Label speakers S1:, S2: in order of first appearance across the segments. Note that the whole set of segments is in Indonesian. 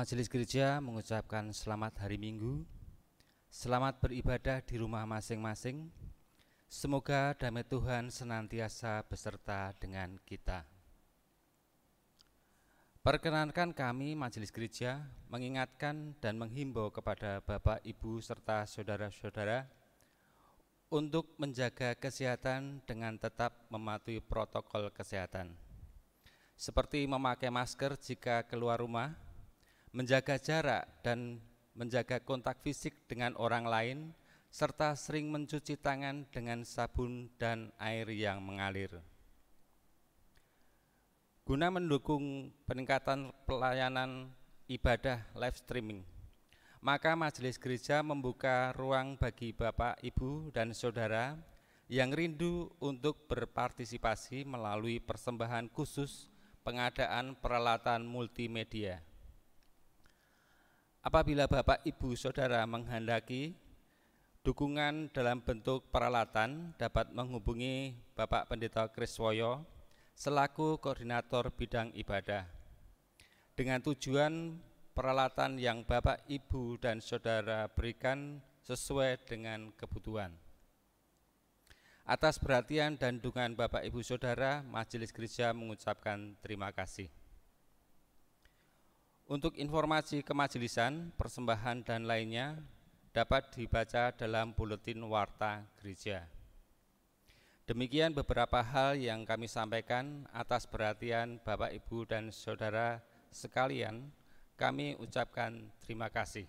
S1: Majelis Gereja mengucapkan selamat hari Minggu, selamat beribadah di rumah masing-masing. Semoga damai Tuhan senantiasa beserta dengan kita. Perkenankan kami Majelis Gereja mengingatkan dan menghimbau kepada Bapak, Ibu, serta saudara-saudara untuk menjaga kesehatan dengan tetap mematuhi protokol kesehatan, seperti memakai masker jika keluar rumah, menjaga jarak dan menjaga kontak fisik dengan orang lain, serta sering mencuci tangan dengan sabun dan air yang mengalir. Guna mendukung peningkatan pelayanan ibadah live streaming, maka Majelis Gereja membuka ruang bagi Bapak, Ibu, dan Saudara yang rindu untuk berpartisipasi melalui persembahan khusus pengadaan peralatan multimedia. Apabila Bapak, Ibu, Saudara menghendaki dukungan dalam bentuk peralatan, dapat menghubungi Bapak Pendeta Kriswoyo selaku koordinator bidang ibadah, dengan tujuan peralatan yang Bapak, Ibu, dan Saudara berikan sesuai dengan kebutuhan. Atas perhatian dan dukungan Bapak, Ibu, Saudara, Majelis Gereja mengucapkan terima kasih. Untuk informasi kemajelisan, persembahan, dan lainnya dapat dibaca dalam buletin warta gereja. Demikian beberapa hal yang kami sampaikan. Atas perhatian Bapak, Ibu, dan Saudara sekalian, kami ucapkan terima kasih.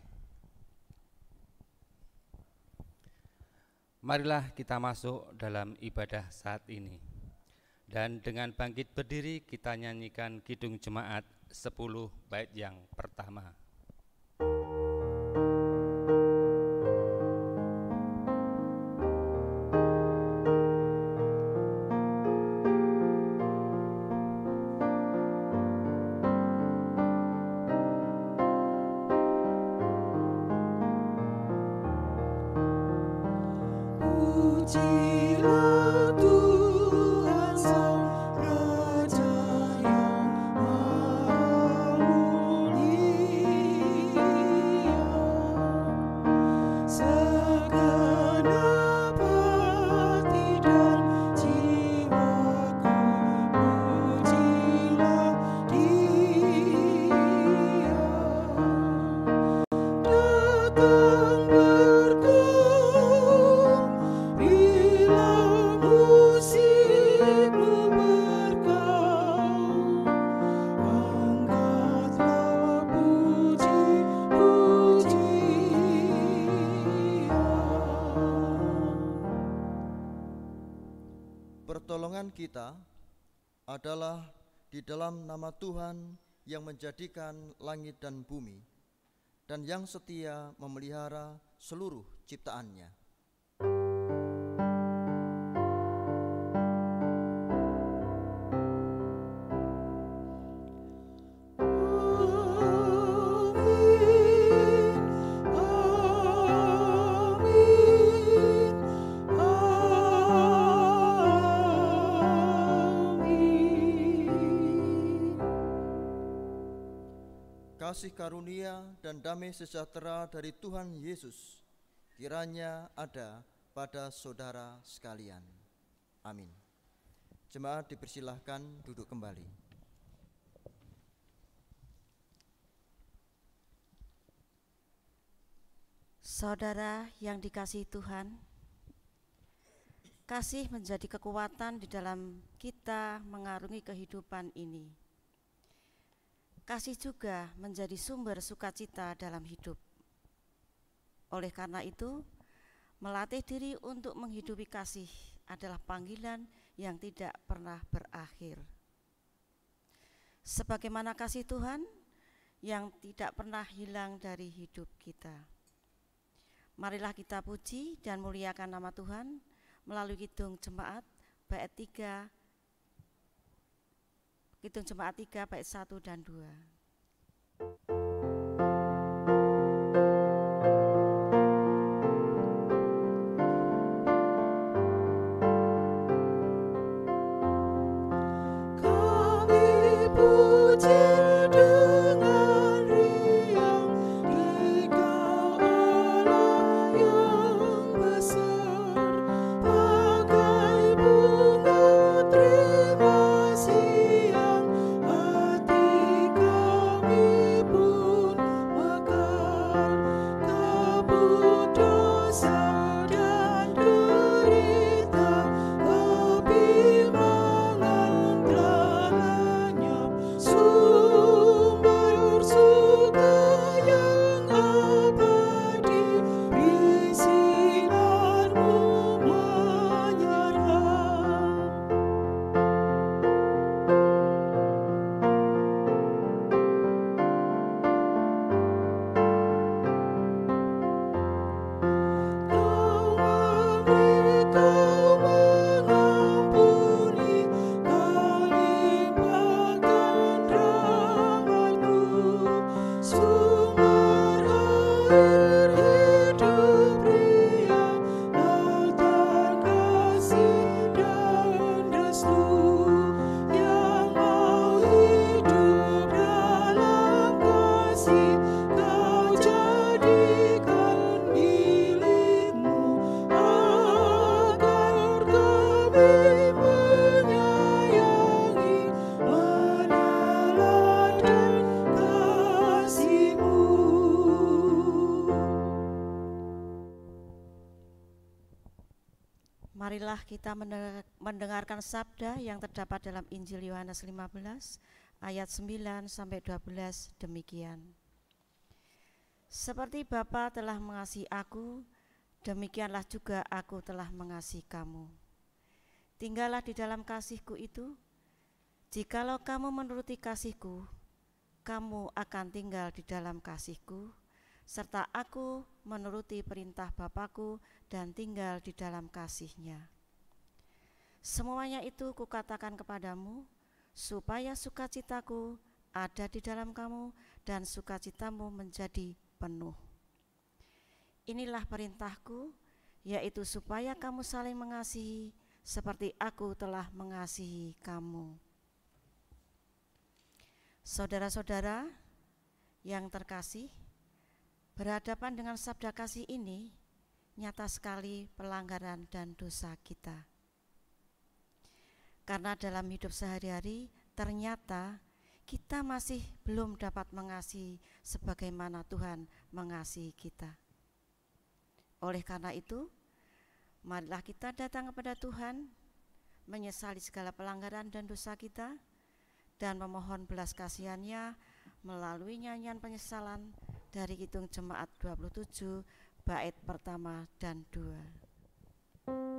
S1: Marilah kita masuk dalam ibadah saat ini. Dan dengan bangkit berdiri kita nyanyikan Kidung Jemaat 10 bait yang pertama.
S2: Pertolongan kita adalah di dalam nama Tuhan yang menjadikan langit dan bumi, dan yang setia memelihara seluruh ciptaannya. Kasih karunia dan damai sejahtera dari Tuhan Yesus kiranya ada pada saudara sekalian. Amin. Jemaat dipersilahkan duduk kembali.
S3: Saudara yang dikasihi Tuhan, kasih menjadi kekuatan di dalam kita mengarungi kehidupan ini. Kasih juga menjadi sumber sukacita dalam hidup. Oleh karena itu, melatih diri untuk menghidupi kasih adalah panggilan yang tidak pernah berakhir. Sebagaimana kasih Tuhan yang tidak pernah hilang dari hidup kita. Marilah kita puji dan muliakan nama Tuhan melalui Kidung Jemaat bait 3, Kidung Jemaat 3 bait 1 dan 2.
S4: Kami puji dengan
S3: Marilah kita mendengarkan sabda yang terdapat dalam Injil Yohanes 15 ayat 9 sampai 12 demikian. Seperti Bapa telah mengasihi aku, demikianlah juga aku telah mengasihi kamu. Tinggallah di dalam kasihku itu. Jikalau kamu menuruti kasihku, kamu akan tinggal di dalam kasihku, serta aku menuruti perintah Bapakku dan tinggal di dalam kasih-Nya. Semuanya itu kukatakan kepadamu, supaya sukacitaku ada di dalam kamu dan sukacitamu menjadi penuh. Inilah perintahku, yaitu supaya kamu saling mengasihi seperti aku telah mengasihi kamu. Saudara-saudara yang terkasih, berhadapan dengan sabda kasih ini nyata sekali pelanggaran dan dosa kita. Karena dalam hidup sehari-hari ternyata kita masih belum dapat mengasihi sebagaimana Tuhan mengasihi kita. Oleh karena itu, marilah kita datang kepada Tuhan, menyesali segala pelanggaran dan dosa kita, dan memohon belas kasihan-Nya melalui nyanyian penyesalan dari Kidung Jemaat 27 bait pertama dan 2.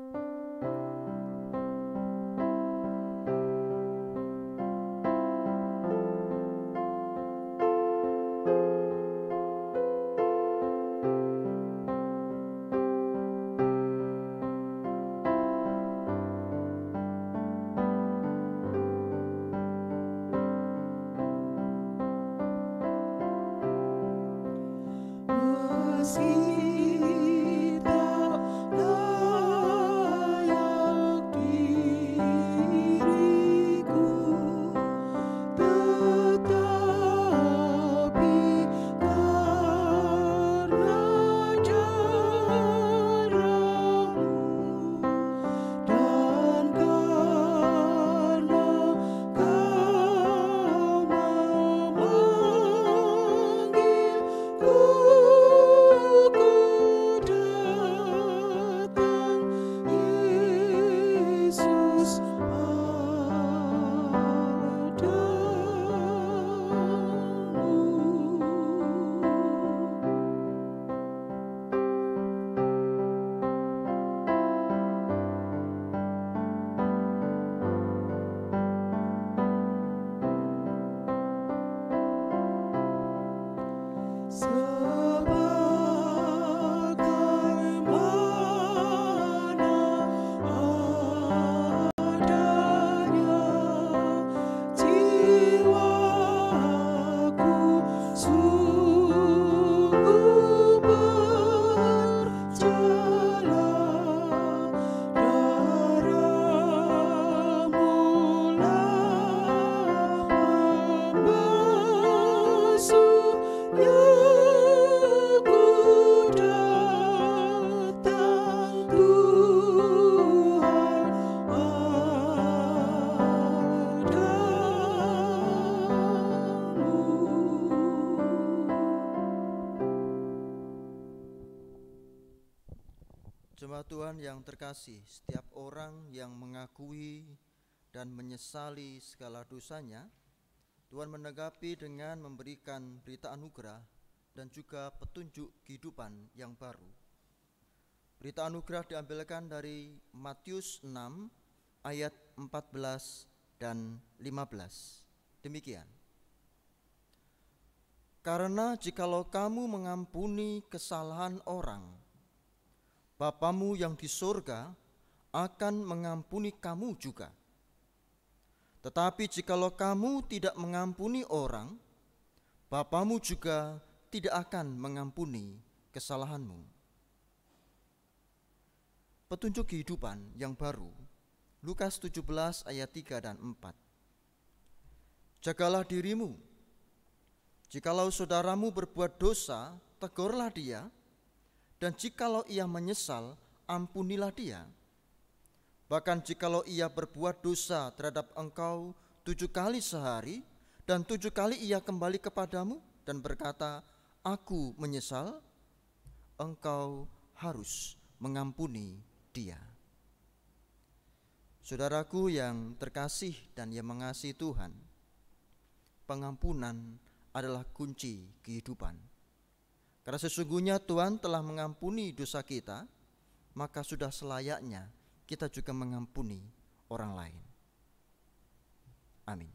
S2: Jemaat Tuhan yang terkasih, setiap orang yang mengakui dan menyesali segala dosanya, Tuhan menanggapi dengan memberikan berita anugerah dan juga petunjuk kehidupan yang baru. Berita anugerah diambilkan dari Matius 6 ayat 14 dan 15. Demikian. Karena jikalau kamu mengampuni kesalahan orang, Bapamu yang di surga akan mengampuni kamu juga. Tetapi jikalau kamu tidak mengampuni orang, Bapamu juga tidak akan mengampuni kesalahanmu. Petunjuk kehidupan yang baru, Lukas 17 ayat 3 dan 4. Jagalah dirimu. Jikalau saudaramu berbuat dosa, tegurlah dia. Dan jikalau ia menyesal, ampunilah dia. Bahkan jikalau ia berbuat dosa terhadap engkau 7 kali sehari, dan 7 kali ia kembali kepadamu dan berkata, aku menyesal, engkau harus mengampuni dia. Saudaraku yang terkasih dan yang mengasihi Tuhan, pengampunan adalah kunci kehidupan. Karena sesungguhnya Tuhan telah mengampuni dosa kita, maka sudah selayaknya kita juga mengampuni orang lain. Amin.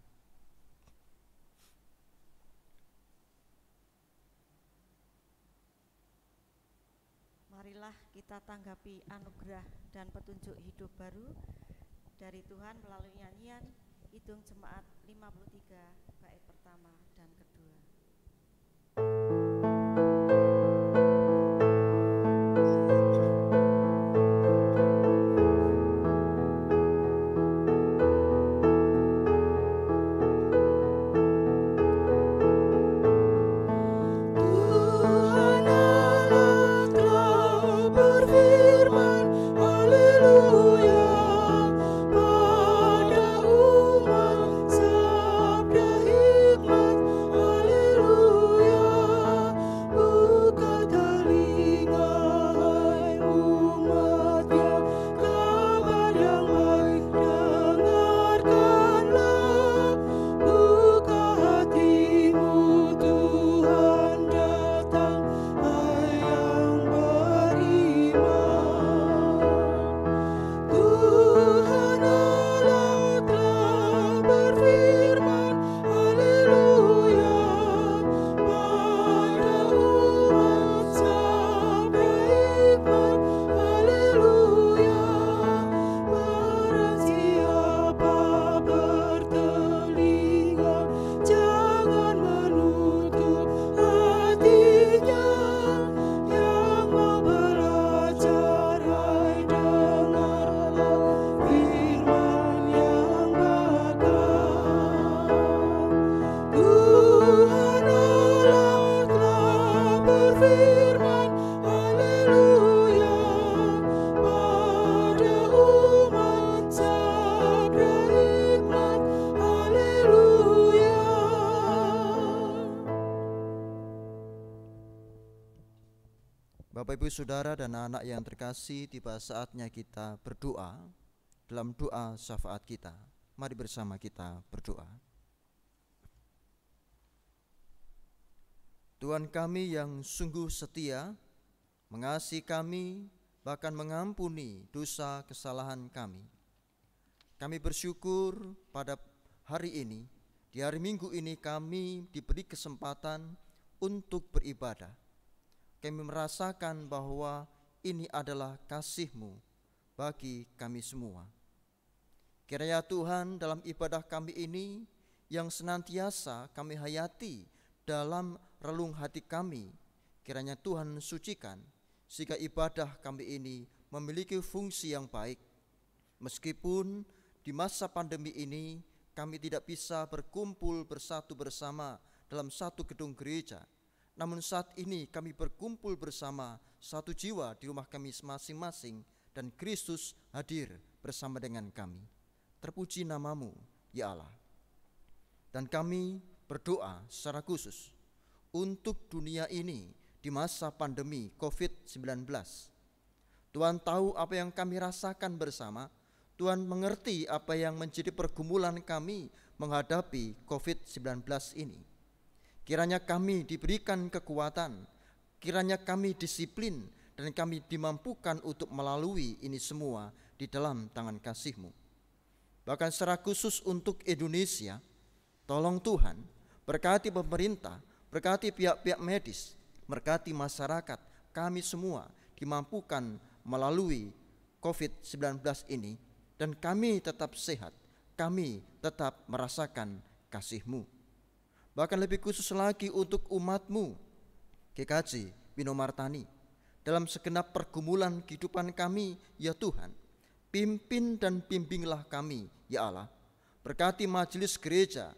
S3: Marilah kita tanggapi anugerah dan petunjuk hidup baru dari Tuhan melalui nyanyian Kidung Jemaat 53 bait pertama dan kedua.
S2: Bapak, Ibu, Saudara, dan anak yang terkasih, tiba saatnya kita berdoa. Dalam doa syafaat kita, mari bersama kita berdoa. Tuhan kami yang sungguh setia, mengasihi kami, bahkan mengampuni dosa kesalahan kami. Kami bersyukur pada hari ini, di hari Minggu ini kami diberi kesempatan untuk beribadah. Kami merasakan bahwa ini adalah kasih-Mu bagi kami semua. Kiranya Tuhan dalam ibadah kami ini yang senantiasa kami hayati dalam relung hati kami, kiranya Tuhan sucikan sehingga ibadah kami ini memiliki fungsi yang baik. Meskipun di masa pandemi ini kami tidak bisa berkumpul bersatu bersama dalam satu gedung gereja, namun saat ini kami berkumpul bersama satu jiwa di rumah kami masing-masing dan Kristus hadir bersama dengan kami. Terpuji nama-Mu, ya Allah. Dan kami berdoa secara khusus untuk dunia ini di masa pandemi COVID-19. Tuhan tahu apa yang kami rasakan bersama. Tuhan mengerti apa yang menjadi pergumulan kami menghadapi COVID-19 ini. Kiranya kami diberikan kekuatan, kiranya kami disiplin, dan kami dimampukan untuk melalui ini semua di dalam tangan kasih-Mu. Bahkan secara khusus untuk Indonesia, tolong Tuhan, berkati pemerintah, berkati pihak-pihak medis, berkati masyarakat, kami semua dimampukan melalui COVID-19 ini, dan kami tetap sehat, kami tetap merasakan kasih-Mu. Bahkan lebih khusus lagi untuk umat-Mu, GKJ Bino Martani, dalam segenap pergumulan kehidupan kami, ya Tuhan, pimpin dan bimbinglah kami, ya Allah. Berkati majelis gereja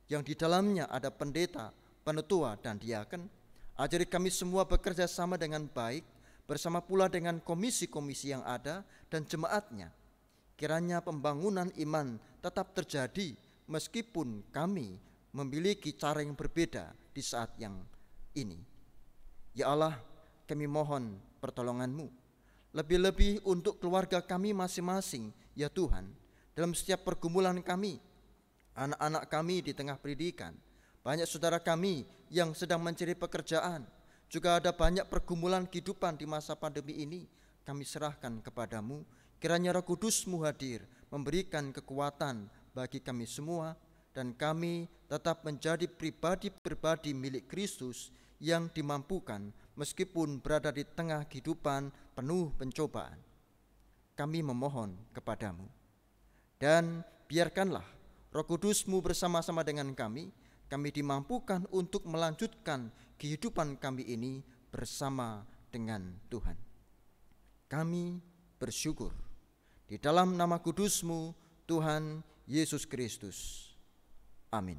S2: yang di dalamnya ada pendeta, penetua, dan diaken. Ajari kami semua bekerja sama dengan baik, bersama pula dengan komisi-komisi yang ada dan jemaatnya. Kiranya pembangunan iman tetap terjadi meskipun kami memiliki cara yang berbeda di saat yang ini. Ya Allah, kami mohon pertolongan-Mu. Lebih-lebih untuk keluarga kami masing-masing, ya Tuhan. dalam setiap pergumulan kami, anak-anak kami di tengah pendidikan, banyak saudara kami yang sedang mencari pekerjaan, juga ada banyak pergumulan kehidupan di masa pandemi ini. Kami serahkan kepadamu, kiranya Roh Kudus-Mu hadir, memberikan kekuatan bagi kami semua, dan kami tetap menjadi pribadi-pribadi milik Kristus yang dimampukan meskipun berada di tengah kehidupan penuh pencobaan. Kami memohon kepadamu, dan biarkanlah Roh Kudus-Mu bersama-sama dengan kami dimampukan untuk melanjutkan kehidupan kami ini bersama dengan Tuhan. Kami bersyukur di dalam nama kudus-Mu, Tuhan Yesus Kristus. Amin.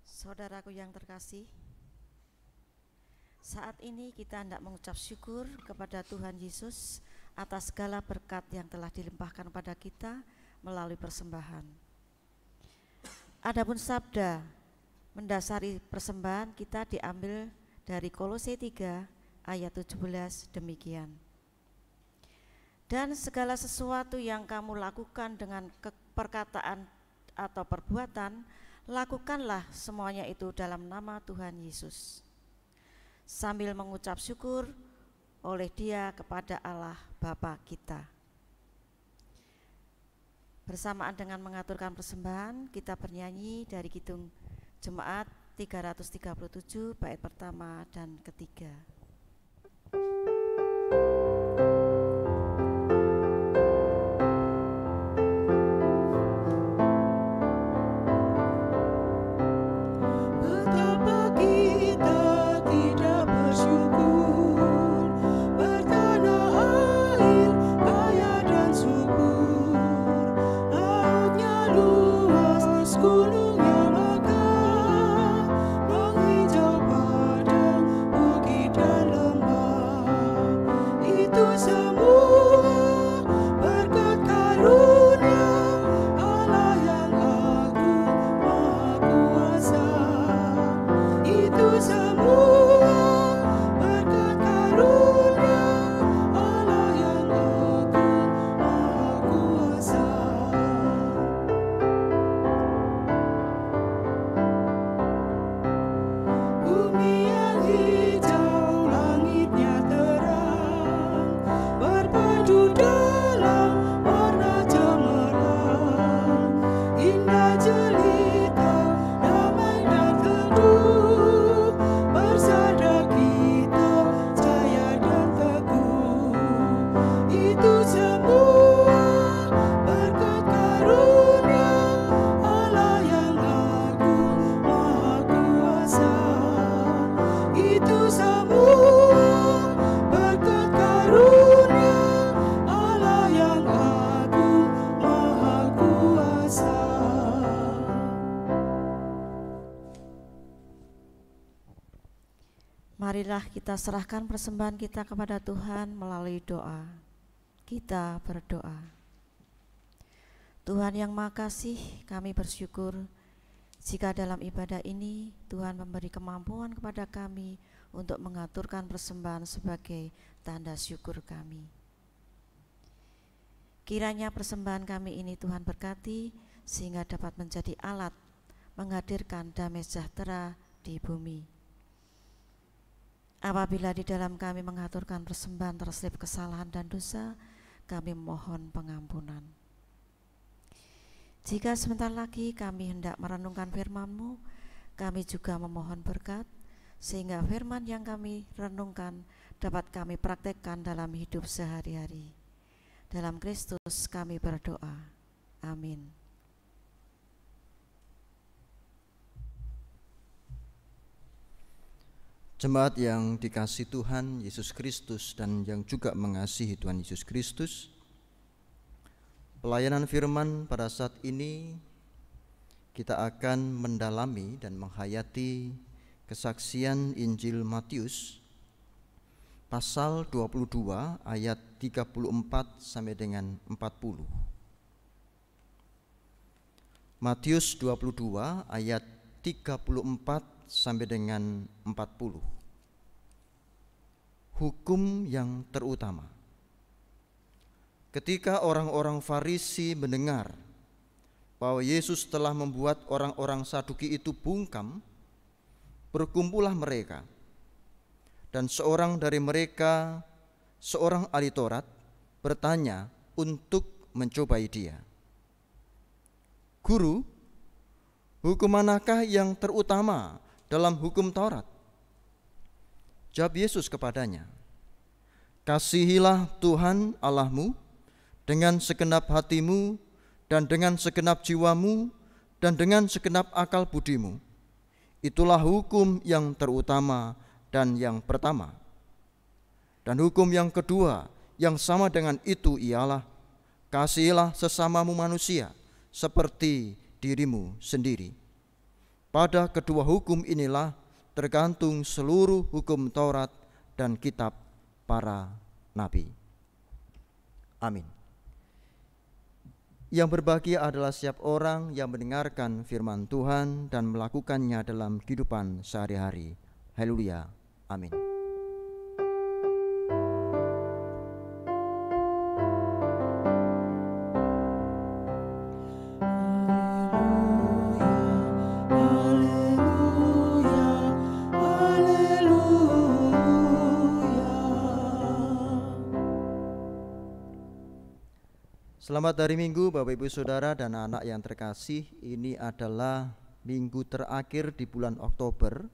S3: Saudaraku yang terkasih, saat ini kita hendak mengucap syukur kepada Tuhan Yesus atas segala berkat yang telah dilimpahkan pada kita melalui persembahan. Adapun sabda mendasari persembahan kita diambil dari Kolose 3 ayat 17 demikian. Dan segala sesuatu yang kamu lakukan dengan perkataan atau perbuatan, lakukanlah semuanya itu dalam nama Tuhan Yesus, sambil mengucap syukur oleh Dia kepada Allah Bapa kita. Bersamaan dengan mengaturkan persembahan, kita bernyanyi dari Kidung Jemaat 337 bait pertama dan ketiga. Marilah kita serahkan persembahan kita kepada Tuhan melalui doa. Kita berdoa. Tuhan yang Maha Kasih, kami bersyukur jika dalam ibadah ini Tuhan memberi kemampuan kepada kami untuk mengaturkan persembahan sebagai tanda syukur kami. Kiranya persembahan kami ini Tuhan berkati sehingga dapat menjadi alat menghadirkan damai sejahtera di bumi. Apabila di dalam kami mengaturkan persembahan terselip kesalahan dan dosa, kami mohon pengampunan. Jika sebentar lagi kami hendak merenungkan firman-Mu, kami juga memohon berkat, sehingga firman yang kami renungkan dapat kami praktekkan dalam hidup sehari-hari. Dalam Kristus kami berdoa. Amin.
S2: Jemaat yang dikasihi Tuhan Yesus Kristus dan yang juga mengasihi Tuhan Yesus Kristus, pelayanan firman pada saat ini kita akan mendalami dan menghayati kesaksian Injil Matius pasal 22 ayat 34 sampai dengan 40. Matius 22 ayat 34 sampai dengan 40. hukum yang terutama. Ketika orang-orang Farisi mendengar bahwa Yesus telah membuat orang-orang Saduki itu bungkam, berkumpullah mereka, dan seorang dari mereka, seorang ahli Taurat, bertanya untuk mencobai dia, "Guru, hukum manakah yang terutama dalam hukum Taurat?" Jawab Yesus kepadanya, "Kasihilah Tuhan Allahmu dengan segenap hatimu, dan dengan segenap jiwamu, dan dengan segenap akal budimu. Itulah hukum yang terutama dan yang pertama. Dan hukum yang kedua yang sama dengan itu ialah, kasihilah sesamamu manusia seperti dirimu sendiri. Pada kedua hukum inilah tergantung seluruh hukum Taurat dan kitab para nabi." Amin. Yang berbahagia adalah setiap orang yang mendengarkan firman Tuhan dan melakukannya dalam kehidupan sehari-hari. Haleluya. Amin. Selamat hari Minggu Bapak Ibu Saudara dan anak yang terkasih. Ini adalah minggu terakhir di bulan Oktober,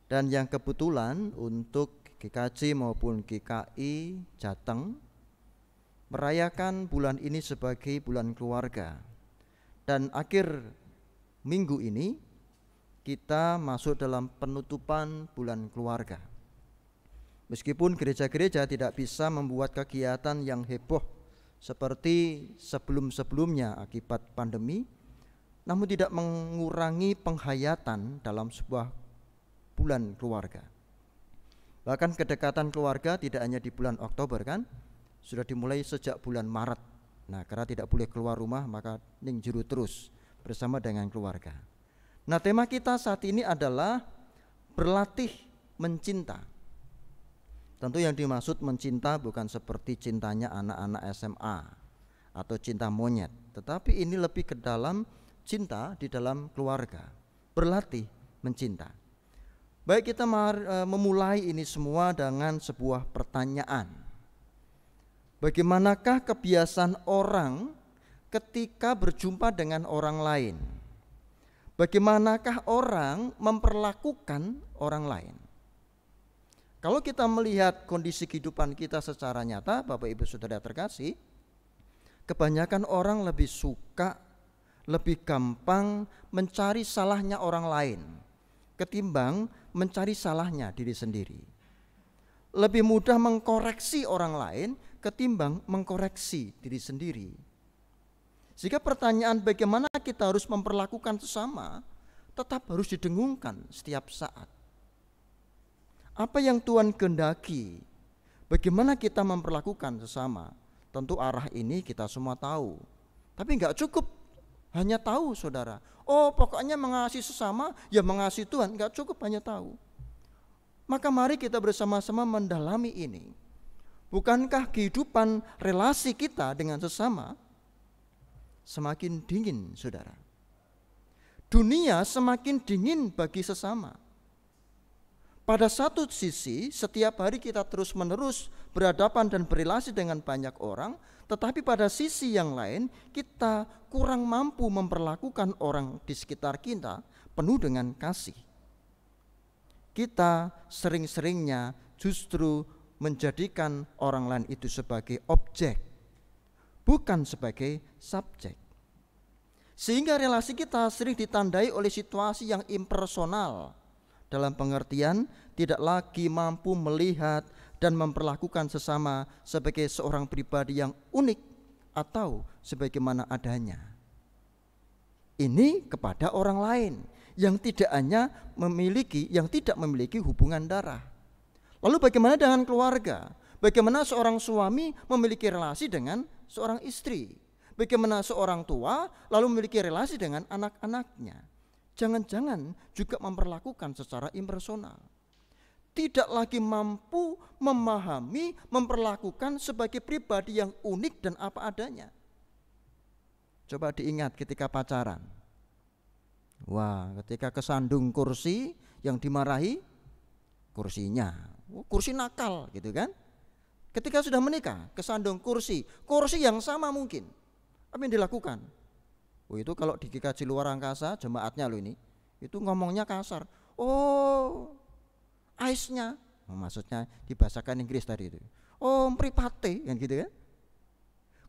S2: dan yang kebetulan untuk GKJ maupun GKI Jateng merayakan bulan ini sebagai bulan keluarga. Dan akhir minggu ini kita masuk dalam penutupan bulan keluarga. Meskipun gereja-gereja tidak bisa membuat kegiatan yang heboh seperti sebelum-sebelumnya akibat pandemi, namun tidak mengurangi penghayatan dalam sebuah bulan keluarga. Bahkan kedekatan keluarga tidak hanya di bulan Oktober, kan? Sudah dimulai sejak bulan Maret. Nah, karena tidak boleh keluar rumah, maka ning jero terus bersama dengan keluarga. Nah, tema kita saat ini adalah berlatih mencinta. Tentu yang dimaksud mencinta bukan seperti cintanya anak-anak SMA atau cinta monyet, tetapi ini lebih ke dalam cinta di dalam keluarga, berlatih mencinta. Baik, kita memulai ini semua dengan sebuah pertanyaan. Bagaimanakah kebiasaan orang ketika berjumpa dengan orang lain? Bagaimanakah orang memperlakukan orang lain? Kalau kita melihat kondisi kehidupan kita secara nyata, Bapak Ibu Saudara terkasih, kebanyakan orang lebih suka, lebih gampang mencari salahnya orang lain ketimbang mencari salahnya diri sendiri. Lebih mudah mengkoreksi orang lain ketimbang mengkoreksi diri sendiri. Sehingga pertanyaan bagaimana kita harus memperlakukan sesama tetap harus didengungkan setiap saat. Apa yang Tuhan kehendaki? Bagaimana kita memperlakukan sesama? Tentu arah ini kita semua tahu. Tapi enggak cukup hanya tahu, saudara. Oh, pokoknya mengasihi sesama, ya mengasihi Tuhan. Enggak cukup hanya tahu. Maka mari kita bersama-sama mendalami ini. Bukankah kehidupan relasi kita dengan sesama semakin dingin, saudara? Dunia semakin dingin bagi sesama. Pada satu sisi, setiap hari kita terus-menerus berhadapan dan berrelasi dengan banyak orang, tetapi pada sisi yang lain kita kurang mampu memperlakukan orang di sekitar kita penuh dengan kasih. Kita sering-seringnya justru menjadikan orang lain itu sebagai objek, bukan sebagai subjek. Sehingga relasi kita sering ditandai oleh situasi yang impersonal, dalam pengertian tidak lagi mampu melihat dan memperlakukan sesama sebagai seorang pribadi yang unik atau sebagaimana adanya. Ini kepada orang lain yang tidak memiliki hubungan darah. Lalu bagaimana dengan keluarga? Bagaimana seorang suami memiliki relasi dengan seorang istri? Bagaimana seorang tua lalu memiliki relasi dengan anak-anaknya? Jangan-jangan juga memperlakukan secara impersonal. tidak lagi mampu memahami, memperlakukan sebagai pribadi yang unik dan apa adanya. Coba diingat ketika pacaran. Wah, ketika kesandung kursi, yang dimarahi kursinya. Kursi nakal gitu kan. Ketika sudah menikah, kesandung kursi yang sama mungkin. Apa yang dilakukan? Oh, itu kalau di GKJ luar angkasa, jemaatnya loh ini, itu ngomongnya kasar. Oh, ice-nya, maksudnya dibahasakan Inggris tadi itu. Oh, mripate kan gitu kan.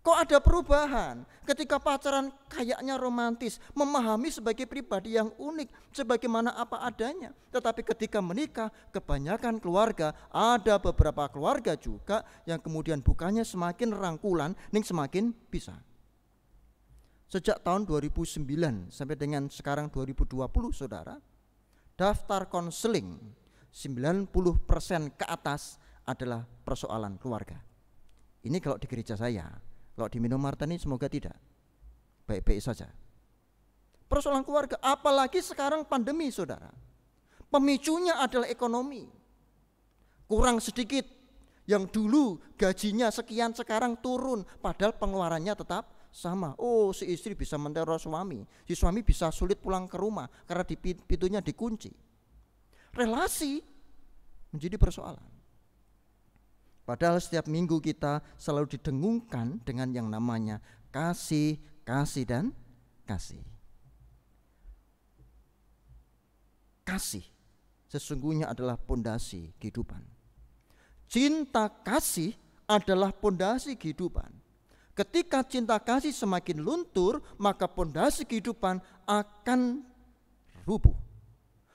S2: Kok ada perubahan ketika pacaran kayaknya romantis, memahami sebagai pribadi yang unik, sebagaimana apa adanya. Tetapi ketika menikah, kebanyakan keluarga, ada beberapa keluarga juga yang kemudian bukannya semakin rangkulan, ning semakin pisah. Sejak tahun 2009 sampai dengan sekarang 2020 saudara, daftar konseling 90% ke atas adalah persoalan keluarga. Ini kalau di gereja saya. Kalau di Minomartani semoga tidak, baik-baik saja. Persoalan keluarga, apalagi sekarang pandemi saudara. Pemicunya adalah ekonomi. Kurang sedikit, yang dulu gajinya sekian sekarang turun, padahal pengeluarannya tetap sama. Oh, si istri bisa menteror suami, si suami bisa sulit pulang ke rumah karena pintunya dikunci. Relasi menjadi persoalan. Padahal setiap minggu kita selalu didengungkan dengan yang namanya kasih, kasih, dan kasih. Kasih sesungguhnya adalah pondasi kehidupan. Cinta kasih adalah pondasi kehidupan. Ketika cinta kasih semakin luntur, maka pondasi kehidupan akan rubuh.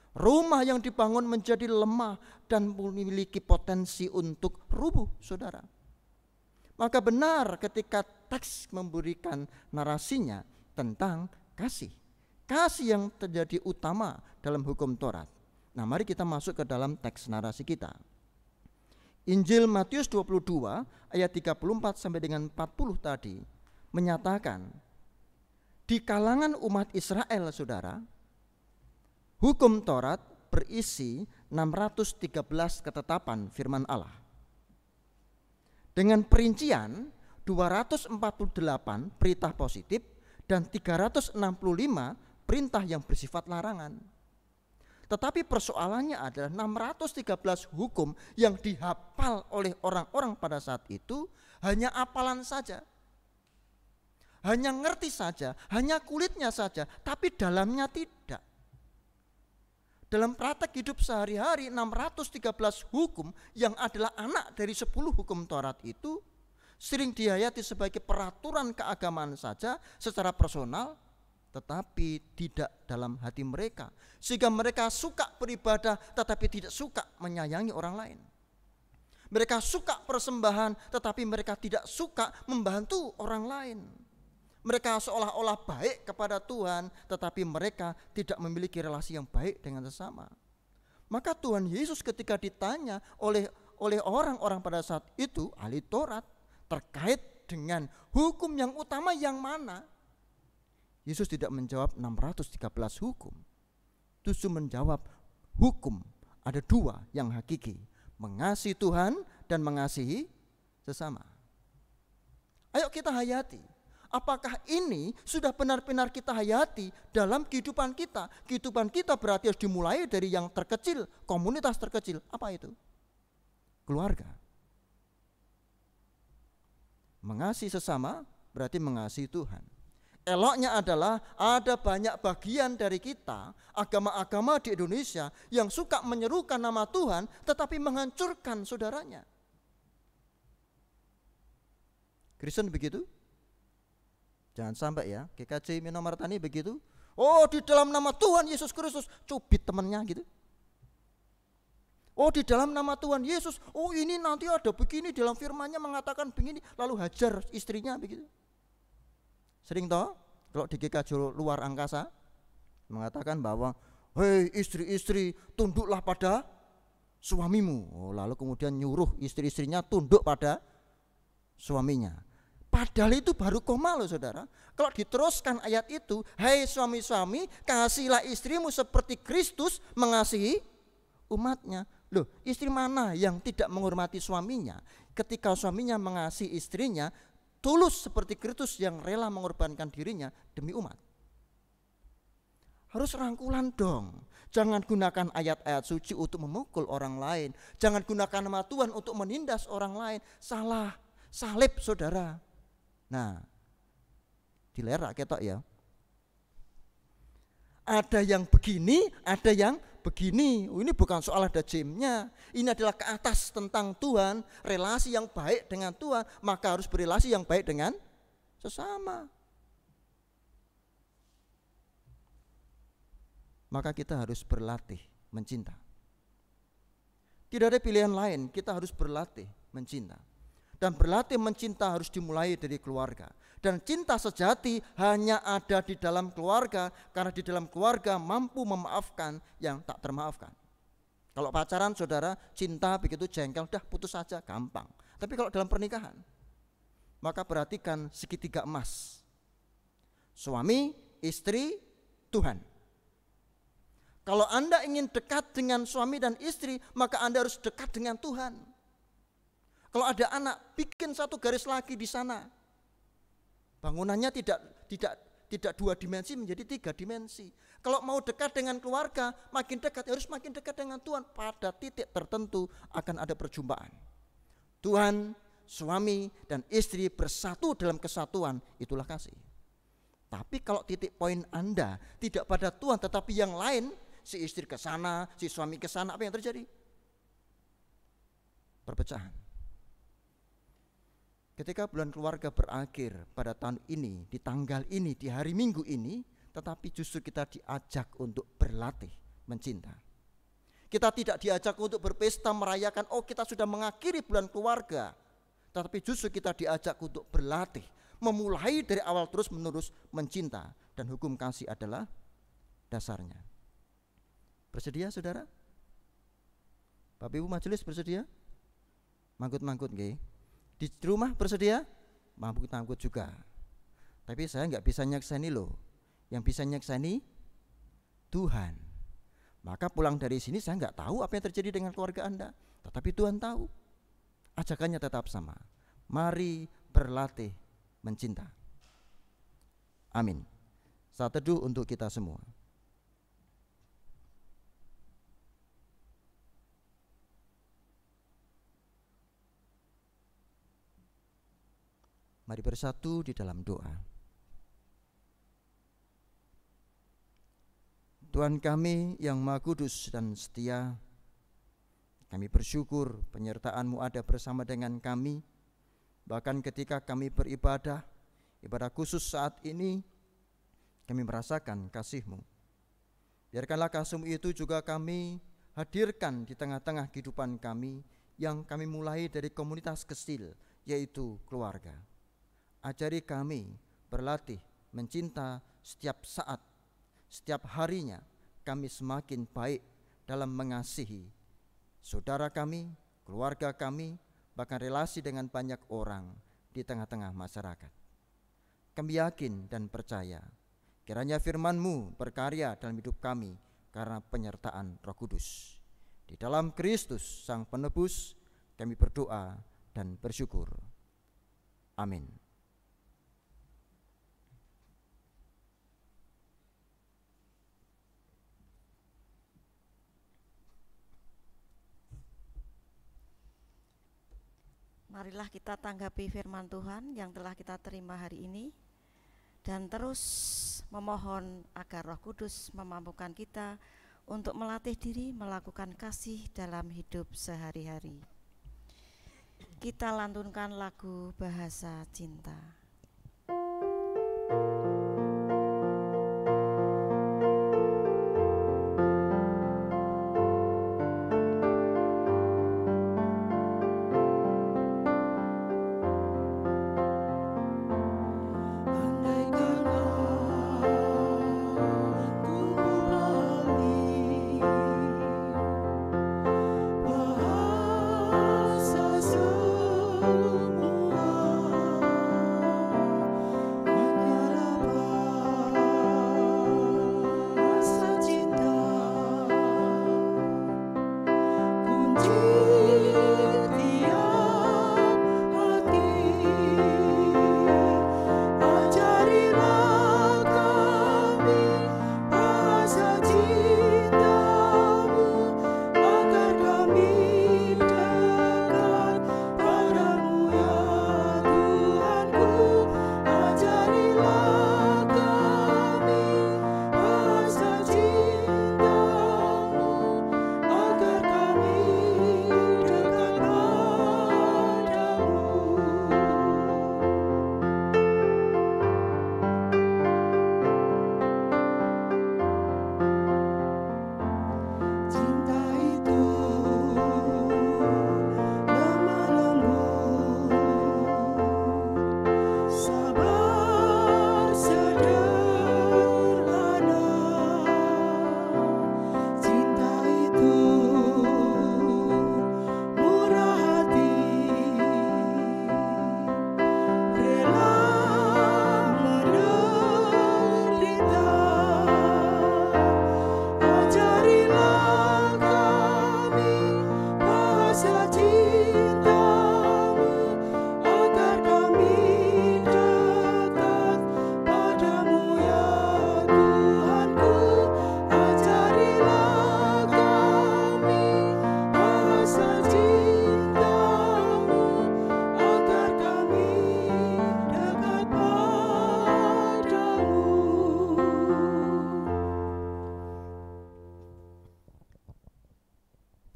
S2: Rumah yang dibangun menjadi lemah dan memiliki potensi untuk rubuh, saudara. Maka benar ketika teks memberikan narasinya tentang kasih. Kasih yang terjadi utama dalam hukum Taurat. Nah, mari kita masuk ke dalam teks narasi kita. Injil Matius 22 ayat 34 sampai dengan 40 tadi menyatakan di kalangan umat Israel, saudara, hukum Taurat berisi 613 ketetapan firman Allah. Dengan perincian 248 perintah positif dan 365 perintah yang bersifat larangan. Tetapi persoalannya adalah 613 hukum yang dihafal oleh orang-orang pada saat itu hanya hafalan saja. Hanya ngerti saja, hanya kulitnya saja, tapi dalamnya tidak. Dalam praktek hidup sehari-hari 613 hukum yang adalah anak dari 10 hukum Taurat itu sering dihayati sebagai peraturan keagamaan saja secara personal, tetapi tidak dalam hati mereka, sehingga mereka suka beribadah tetapi tidak suka menyayangi orang lain. Mereka suka persembahan tetapi mereka tidak suka membantu orang lain. Mereka seolah-olah baik kepada Tuhan tetapi mereka tidak memiliki relasi yang baik dengan sesama. Maka Tuhan Yesus ketika ditanya oleh orang-orang pada saat itu, ahli Taurat, terkait dengan hukum yang utama yang mana, Yesus tidak menjawab 613 hukum. Justru menjawab hukum ada 2 yang hakiki, mengasihi Tuhan dan mengasihi sesama. Ayo kita hayati. Apakah ini sudah benar-benar kita hayati dalam kehidupan kita? Kehidupan kita berarti harus dimulai dari yang terkecil, komunitas terkecil. Apa itu? Keluarga. Mengasihi sesama berarti mengasihi Tuhan. Eloknya adalah ada banyak bagian dari kita, agama-agama di Indonesia yang suka menyerukan nama Tuhan tetapi menghancurkan saudaranya. Kristen begitu? Jangan sampai ya, GKJ Minomartani begitu. Oh, di dalam nama Tuhan Yesus Kristus, cubit temannya gitu. Oh, di dalam nama Tuhan Yesus, oh ini nanti ada begini, dalam firman-Nya mengatakan begini, lalu hajar istrinya begitu. Sering toh kalau di GKJ luar angkasa mengatakan bahwa hei istri-istri tunduklah pada suamimu. Oh, lalu kemudian nyuruh istri-istrinya tunduk pada suaminya. Padahal itu baru koma loh saudara. Kalau diteruskan ayat itu, hai suami-suami, kasihilah istrimu seperti Kristus mengasihi umatnya. Loh, istri mana yang tidak menghormati suaminya ketika suaminya mengasihi istrinya tulus seperti Kristus yang rela mengorbankan dirinya demi umat? Harus rangkulan dong. Jangan gunakan ayat-ayat suci untuk memukul orang lain. Jangan gunakan nama Tuhan untuk menindas orang lain. Salah, salib saudara. Nah, dilerak ketok ya. Ada yang begini, ada yang begini. Ini bukan soal ada jimnya. Ini adalah ke atas tentang Tuhan, relasi yang baik dengan Tuhan, maka harus berrelasi yang baik dengan sesama. Maka kita harus berlatih mencinta. Tidak ada pilihan lain, kita harus berlatih mencinta. Dan berlatih mencinta harus dimulai dari keluarga. Dan cinta sejati hanya ada di dalam keluarga, karena di dalam keluarga mampu memaafkan yang tak termaafkan. Kalau pacaran saudara, cinta begitu jengkel, udah putus saja, gampang. Tapi kalau dalam pernikahan, maka perhatikan segitiga emas. Suami, istri, Tuhan. Kalau Anda ingin dekat dengan suami dan istri, maka Anda harus dekat dengan Tuhan. Kalau ada anak, bikin satu garis lagi di sana. Bangunannya tidak 2 dimensi menjadi 3 dimensi. Kalau mau dekat dengan keluarga, makin dekat, harus makin dekat dengan Tuhan. Pada titik tertentu akan ada perjumpaan. Tuhan, suami, dan istri bersatu dalam kesatuan, itulah kasih. Tapi kalau titik poin Anda tidak pada Tuhan tetapi yang lain, si istri ke sana, si suami ke sana, apa yang terjadi? Perpecahan. Ketika bulan keluarga berakhir pada tahun ini, di tanggal ini, di hari Minggu ini, tetapi justru kita diajak untuk berlatih mencinta. Kita tidak diajak untuk berpesta merayakan, oh kita sudah mengakhiri bulan keluarga. Tetapi justru kita diajak untuk berlatih, memulai dari awal terus menerus mencinta. Dan hukum kasih adalah dasarnya. Bersedia saudara? Bapak Ibu majelis bersedia? Manggut-manggut nggih. Di rumah bersedia? Manggut-manggut juga. Tapi saya nggak bisa nyakseni loh. Yang bisa nyakseni Tuhan. Maka pulang dari sini saya nggak tahu apa yang terjadi dengan keluarga Anda. Tetapi Tuhan tahu. Ajakannya tetap sama. Mari berlatih mencinta. Amin. Saat teduh untuk kita semua. Mari bersatu di dalam doa. Tuhan kami yang Maha Kudus dan setia, kami bersyukur penyertaan-Mu ada bersama dengan kami. Bahkan ketika kami beribadah, ibadah khusus saat ini, kami merasakan kasih-Mu. Biarkanlah kasih-Mu itu juga kami hadirkan di tengah-tengah kehidupan kami, yang kami mulai dari komunitas kecil, yaitu keluarga. Ajari kami berlatih mencinta setiap saat, setiap harinya kami semakin baik dalam mengasihi saudara kami, keluarga kami, bahkan relasi dengan banyak orang di tengah-tengah masyarakat. Kami yakin dan percaya kiranya firman-Mu berkarya dalam hidup kami karena penyertaan Roh Kudus. Di dalam Kristus Sang Penebus kami berdoa dan bersyukur. Amin.
S3: Marilah kita tanggapi firman Tuhan yang telah kita terima hari ini dan terus memohon agar Roh Kudus memampukan kita untuk melatih diri melakukan kasih dalam hidup sehari-hari. Kita lantunkan lagu Bahasa Cinta.
S4: Semua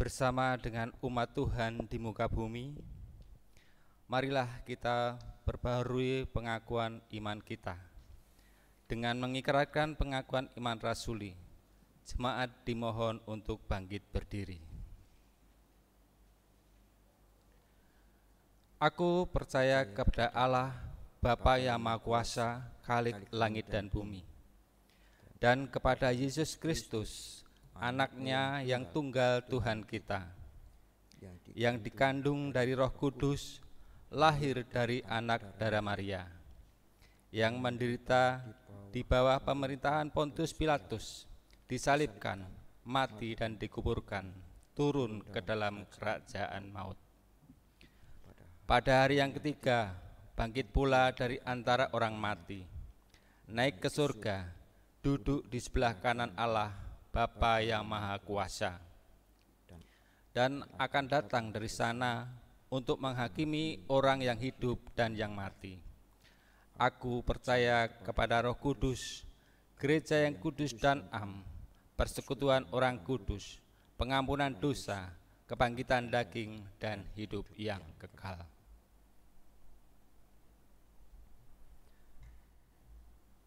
S1: Bersama dengan umat Tuhan di muka bumi, marilah kita perbaharui pengakuan iman kita dengan mengikrarkan pengakuan iman rasuli. Jemaat dimohon untuk bangkit berdiri. Aku percaya kepada Allah, Bapa yang Maha Kuasa, Khalik langit dan bumi, dan kepada Yesus Kristus, Anak-Nya yang tunggal Tuhan kita, yang dikandung dari Roh Kudus, lahir dari anak darah Maria, yang menderita di bawah pemerintahan Pontius Pilatus, disalibkan, mati dan dikuburkan, turun ke dalam kerajaan maut. Pada hari yang ketiga, bangkit pula dari antara orang mati, naik ke surga, duduk di sebelah kanan Allah, Bapa yang Maha Kuasa, dan akan datang dari sana untuk menghakimi orang yang hidup dan yang mati. Aku percaya kepada Roh Kudus, gereja yang kudus dan am, persekutuan orang kudus, pengampunan dosa, kebangkitan daging, dan hidup yang kekal.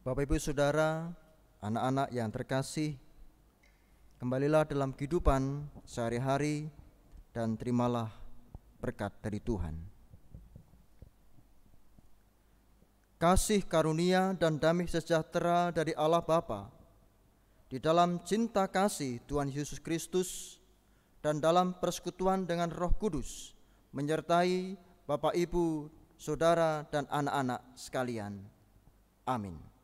S2: Bapak, Ibu, Saudara, anak-anak yang terkasih, kembalilah dalam kehidupan sehari-hari dan terimalah berkat dari Tuhan. Kasih karunia dan damai sejahtera dari Allah Bapa, di dalam cinta kasih Tuhan Yesus Kristus, dan dalam persekutuan dengan Roh Kudus, menyertai Bapak, Ibu, Saudara, dan anak-anak sekalian. Amin.